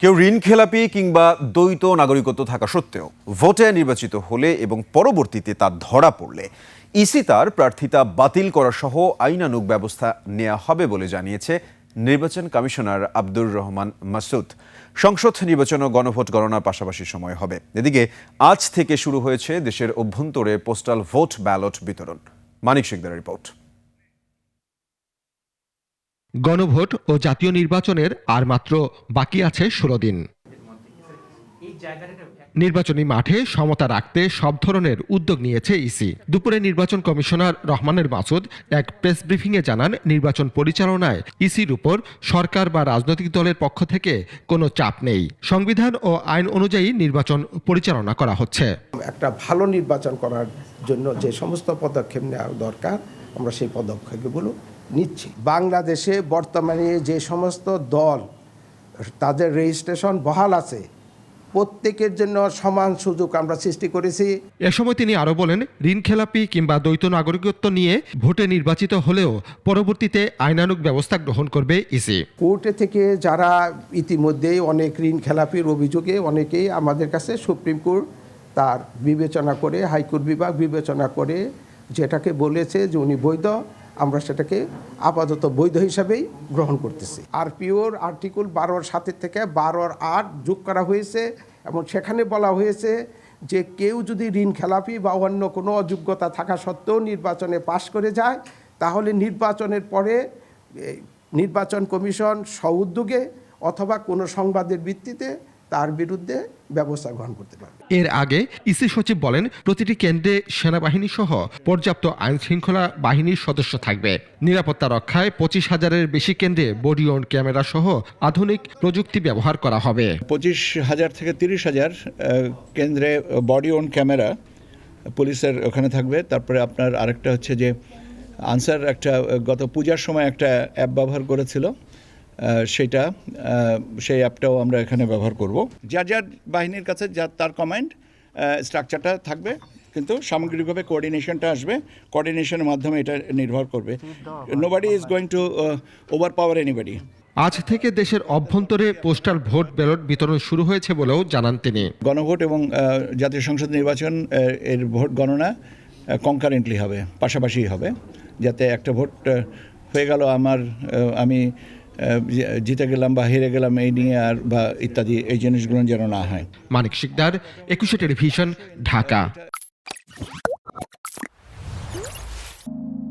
কেউ ঋণখেলাপি কিংবা দ্বৈত নাগরিকত্ব থাকা সত্ত্বেও ভোটে নির্বাচিত হলে এবং পরবর্তীতে তা ধরা পড়লে ইসি তার প্রার্থিতা বাতিল করা সহ আইনানুগ ব্যবস্থা নেওয়া হবে বলে জানিয়েছে নির্বাচন কমিশনার আব্দুর রহমান মাসুদ। সংসদ নির্বাচন ও গণভোট গণনার পাশাপাশি সময় হবে। এদিকে আজ থেকে শুরু হয়েছে দেশের অভ্যন্তরে পোস্টাল ভোট ব্যালট বিতরণ। মানিক শিকদারের রিপোর্ট। গণভোট ও জাতীয় নির্বাচনের আর মাত্র বাকি আছে 16 দিন। নির্বাচনী মাঠে সমতা রাখতে সব ধরনের উদ্যোগ নিয়েছে ইসি। দুপুরে নির্বাচন কমিশনার রহমানের মাসুদ এক প্রেস ব্রিফিংয়ে জানান, নির্বাচন পরিচালনায় ইসির উপর সরকার বা রাজনৈতিক দলের পক্ষ থেকে কোনো চাপ নেই। সংবিধান ও আইন অনুযায়ী নির্বাচন পরিচালনা করা হচ্ছে। একটা ভালো নির্বাচন করার জন্য যে সমস্ত পদক্ষেপ নেওয়া দরকার আমরা সেই পদক্ষেপগুলো নিচ্ছি। বাংলাদেশে বর্তমানে যে সমস্ত দল তাদের রেজিস্ট্রেশন বহাল আছে প্রত্যেকের জন্য সমান সুযোগ আমরা সৃষ্টি করেছি। এ সময় তিনি আরো বলেন, ঋণখেলাপি কিংবা দ্বৈত নাগরিকত্ব নিয়ে ভোটে নির্বাচিত হলেও পরবর্তীতে আইনানুগ ব্যবস্থা গ্রহণ করবে ইসি। কোর্টে থেকে যারা ইতিমধ্যেই অনেক ঋণখেলাপির অভিযোগে অনেকেই আমাদের কাছে সুপ্রিম কোর্ট তার বিবেচনা করে, হাইকোর্ট বিভাগ বিবেচনা করে যেটাকে বলেছে যে উনি বৈধ, আমরা সেটাকে আপাতত বৈধ হিসাবেই গ্রহণ করতেছি। আরপিওর আর্টিকেল 12-র 7 থেকে 12-র 8 যোগ করা হয়েছে এবং সেখানে বলা হয়েছে যে কেউ যদি ঋণখেলাপি বা অন্য কোনো অযোগ্যতা থাকা সত্ত্বেও নির্বাচনে পাশ করে যায় তাহলে নির্বাচনের পরে নির্বাচন কমিশন স্বউদ্যোগে অথবা কোনো সংবাদের ভিত্তিতে তার বিরুদ্ধে ব্যবস্থা গ্রহণ করতে পারে। এর আগে ইসি সচিব বলেন, প্রতিটি কেন্দ্রে সেনাবাহিনী সহ পর্যাপ্ত আইন শৃঙ্খলা বাহিনীর সদস্য থাকবে। নিরাপত্তা রক্ষায় 25,000-এর বেশি কেন্দ্রে বডি অন ক্যামেরা সহ আধুনিক প্রযুক্তি ব্যবহার করা হবে। 25,000 থেকে 30,000 কেন্দ্রে বডি অন ক্যামেরা পুলিশের ওখানে থাকবে। তারপরে আপনার আরেকটা হচ্ছে যে আনসার একটা গত পূজার সময় একটা অ্যাপ ব্যবহার করেছিল, সেই অ্যাপটাও আমরা এখানে ব্যবহার করব। যার বাহিনীর কাছে তার কমান্ড স্ট্রাকচারটা থাকবে, কিন্তু সামগ্রিকভাবে কোঅর্ডিনেশনটা আসবে। কোঅর্ডিনেশনের মাধ্যমে এটা নির্ভর করবে। Nobody is going to overpower anybody. আজ থেকে দেশের অভ্যন্তরে পোস্টাল ভোট ব্যালট বিতরণ শুরু হয়েছে বলেও জানান তিনি। গণভোট এবং জাতীয় সংসদ নির্বাচন এর ভোট গণনা কনকারেন্টলি হবে, পাশাপাশি হবে, যাতে একটা ভোট হয়ে গেল আমি জিতে গেলাম বা হেরে গেলাম এই নিয়ে আর বা ইত্যাদি এই জিনিসগুলো যেন না হয়। মানিক শিকদার, 21 টেলিভিশন, ঢাকা।